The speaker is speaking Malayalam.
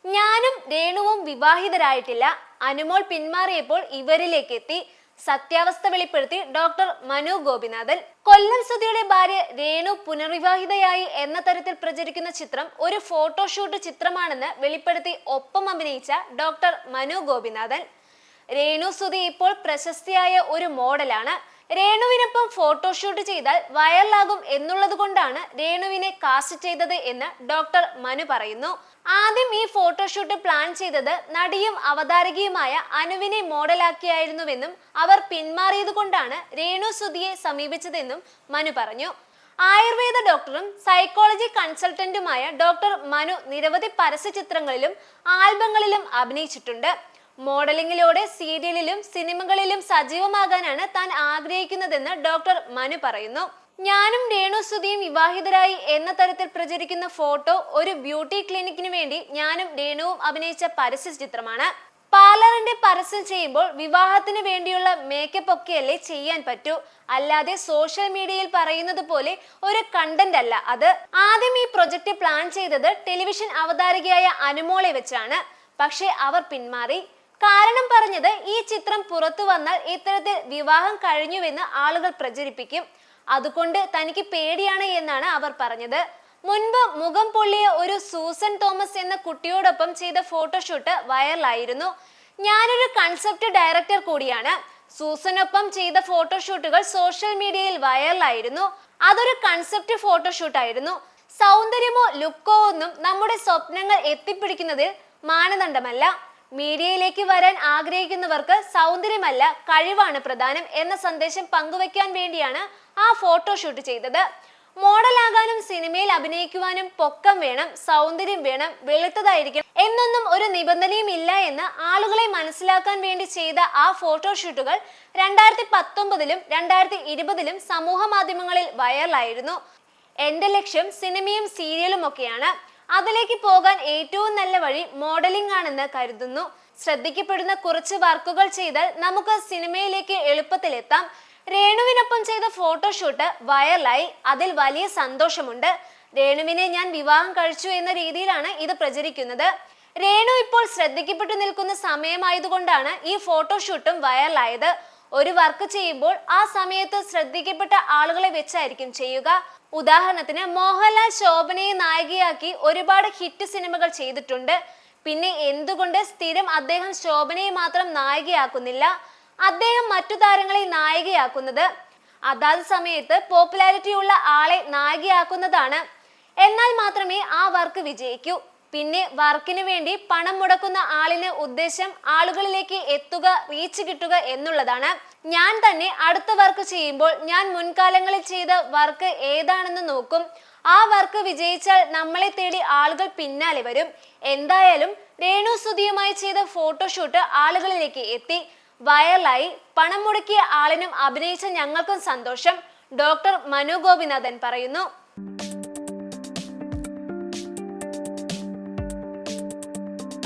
ഞാനും രേണുവും വിവാഹിതരായിട്ടില്ല. അനുമോൾ പിന്മാറിയപ്പോൾ ഇവരിലേക്ക് എത്തി. സത്യാവസ്ഥ വെളിപ്പെടുത്തി ഡോക്ടർ മനു ഗോപിനാഥൻ. കൊല്ലം സുധിയുടെ ഭാര്യ രേണു പുനർവിവാഹിതയായി എന്ന തരത്തിൽ പ്രചരിക്കുന്ന ചിത്രം ഒരു ഫോട്ടോഷൂട്ട് ചിത്രമാണെന്ന് വെളിപ്പെടുത്തി ഒപ്പം അഭിനയിച്ച ഡോക്ടർ മനു ഗോപിനാഥൻ. രേണു സുധി ഇപ്പോൾ പ്രശസ്തിയായ ഒരു മോഡലാണ്. രേണുവിനൊപ്പം ഫോട്ടോഷൂട്ട് ചെയ്താൽ വൈറലാകും എന്നുള്ളത് കൊണ്ടാണ് രേണുവിനെ കാസ്റ്റ് ചെയ്തത് എന്ന് ഡോക്ടർ മനു പറയുന്നു. ആദ്യം ഈ ഫോട്ടോഷൂട്ട് പ്ലാൻ ചെയ്തത് നടിയും അവതാരകയുമായ അനുവിനെ മോഡലാക്കിയായിരുന്നുവെന്നും അവർ പിന്മാറിയത് കൊണ്ടാണ് രേണു സുധിയെ സമീപിച്ചതെന്നും മനു പറഞ്ഞു. ആയുർവേദ ഡോക്ടറും സൈക്കോളജി കൺസൾട്ടന്റുമായ ഡോക്ടർ മനു നിരവധി പരസ്യ ചിത്രങ്ങളിലും ആൽബങ്ങളിലും അഭിനയിച്ചിട്ടുണ്ട്. മോഡലിംഗിലൂടെ സീരിയലിലും സിനിമകളിലും സജീവമാകാനാണ് താൻ ആഗ്രഹിക്കുന്നതെന്ന് ഡോക്ടർ മനു പറയുന്നു. ഞാനും രേണു സുധിയും വിവാഹിതരായി എന്ന തരത്തിൽ പ്രചരിക്കുന്ന ഫോട്ടോ ഒരു ബ്യൂട്ടി ക്ലിനിക്കിന് വേണ്ടി ഞാനും രേണുവും അഭിനയിച്ച പരസ്യ ചിത്രമാണ്. പാർലറിന്റെ പരസ്യം ചെയ്യുമ്പോൾ വിവാഹത്തിന് വേണ്ടിയുള്ള മേക്കപ്പ് ഒക്കെയല്ലേ ചെയ്യാൻ പറ്റൂ, അല്ലാതെ സോഷ്യൽ മീഡിയയിൽ പറയുന്നത് പോലെ ഒരു കണ്ടന്റ് അല്ല അത്. ആദ്യം ഈ പ്രൊജക്ട് പ്ലാൻ ചെയ്തത് ടെലിവിഷൻ അവതാരകയായ അനുമോളെ വെച്ചാണ്. പക്ഷെ അവർ പിന്മാറി. കാരണം പറഞ്ഞത് ഈ ചിത്രം പുറത്തു വന്നാൽ ഇത്തരത്തിൽ വിവാഹം കഴിഞ്ഞുവെന്ന് ആളുകൾ പ്രചരിപ്പിക്കും, അതുകൊണ്ട് തനിക്ക് പേടിയാണ് എന്നാണ് അവർ പറഞ്ഞത്. മുൻപ് മുഖം പൊള്ളിയ ഒരു സൂസൻ തോമസ് എന്ന കുട്ടിയോടൊപ്പം ചെയ്ത ഫോട്ടോഷൂട്ട് വൈറലായിരുന്നു. ഞാനൊരു കൺസെപ്റ്റ് ഡയറക്ടർ കൂടിയാണ്. സൂസനൊപ്പം ചെയ്ത ഫോട്ടോഷൂട്ടുകൾ സോഷ്യൽ മീഡിയയിൽ വൈറലായിരുന്നു. അതൊരു കൺസെപ്റ്റ് ഫോട്ടോഷൂട്ടായിരുന്നു. സൗന്ദര്യമോ ലുക്കോ ഒന്നും നമ്മുടെ സ്വപ്നങ്ങൾ എത്തിപ്പിടിക്കുന്നതിൽ മാനദണ്ഡമല്ല. മീഡിയയിലേക്ക് വരാൻ ആഗ്രഹിക്കുന്നവർക്ക് സൗന്ദര്യമല്ല കഴിവാണ് പ്രധാനം എന്ന സന്ദേശം പങ്കുവെക്കാൻ വേണ്ടിയാണ് ആ ഫോട്ടോഷൂട്ട് ചെയ്തത്. മോഡലാകാനും സിനിമയിൽ അഭിനയിക്കുവാനും പൊക്കം വേണം, സൗന്ദര്യം വേണം, വെളുത്തതായിരിക്കണം എന്നൊന്നും ഒരു നിബന്ധനയും ഇല്ല എന്ന് ആളുകളെ മനസ്സിലാക്കാൻ വേണ്ടി ചെയ്ത ആ ഫോട്ടോഷൂട്ടുകൾ 2019-ലും 2020-ലും സമൂഹ മാധ്യമങ്ങളിൽ വൈറലായിരുന്നു. എന്റെ ലക്ഷ്യം സിനിമയും സീരിയലും ഒക്കെയാണ്. അതിലേക്ക് പോകാൻ ഏറ്റവും നല്ല വഴി മോഡലിംഗ് ആണെന്ന് കരുതുന്നു. ശ്രദ്ധിക്കപ്പെടുന്ന കുറച്ച് വർക്കുകൾ ചെയ്താൽ നമുക്ക് സിനിമയിലേക്ക് എളുപ്പത്തിൽ എത്താം. രേണുവിനൊപ്പം ചെയ്ത ഫോട്ടോഷൂട്ട് വൈറലായി. അതിൽ വലിയ സന്തോഷമുണ്ട്. രേണുവിനെ ഞാൻ വിവാഹം കഴിച്ചു എന്ന രീതിയിലാണ് ഇത് പ്രചരിക്കുന്നത്. രേണു ഇപ്പോൾ ശ്രദ്ധിക്കപ്പെട്ടു നിൽക്കുന്ന സമയമായതുകൊണ്ടാണ് ഈ ഫോട്ടോഷൂട്ടും വൈറലായത്. ഒരു വർക്ക് ചെയ്യുമ്പോൾ ആ സമയത്ത് ശ്രദ്ധിക്കപ്പെട്ട ആളുകളെ വെച്ചായിരിക്കും ചെയ്യുക. ഉദാഹരണത്തിന് മോഹൻലാൽ ശോഭനയെ നായികയാക്കി ഒരുപാട് ഹിറ്റ് സിനിമകൾ ചെയ്തിട്ടുണ്ട്. പിന്നെ എന്തുകൊണ്ട് സ്ഥിരം അദ്ദേഹം ശോഭനയെ മാത്രം നായികയാക്കുന്നില്ല? അദ്ദേഹം മറ്റു താരങ്ങളെ നായികയാക്കുന്നത് അതാത് സമയത്ത് പോപ്പുലാരിറ്റി ഉള്ള ആളെ നായികയാക്കുന്നതാണ്. എന്നാൽ മാത്രമേ ആ വർക്ക് വിജയിക്കൂ. പിന്നെ വർക്കിന് വേണ്ടി പണം മുടക്കുന്ന ആളിന് ഉദ്ദേശം ആളുകളിലേക്ക് എത്തുക, റീച്ച് കിട്ടുക എന്നുള്ളതാണ്. ഞാൻ തന്നെ അടുത്ത വർക്ക് ചെയ്യുമ്പോൾ ഞാൻ മുൻകാലങ്ങളിൽ ചെയ്ത വർക്ക് ഏതാണെന്ന് നോക്കും. ആ വർക്ക് വിജയിച്ചാൽ നമ്മളെ തേടി ആളുകൾ പിന്നാലെ വരും. എന്തായാലും രേണു സുധിയുമായി ചെയ്ത ഫോട്ടോഷൂട്ട് ആളുകളിലേക്ക് എത്തി, വൈറലായി. പണം മുടക്കിയ ആളിനും അഭിനയിച്ച ഞങ്ങൾക്കും സന്തോഷം, ഡോക്ടർ മനു ഗോപിനാഥൻ പറയുന്നു.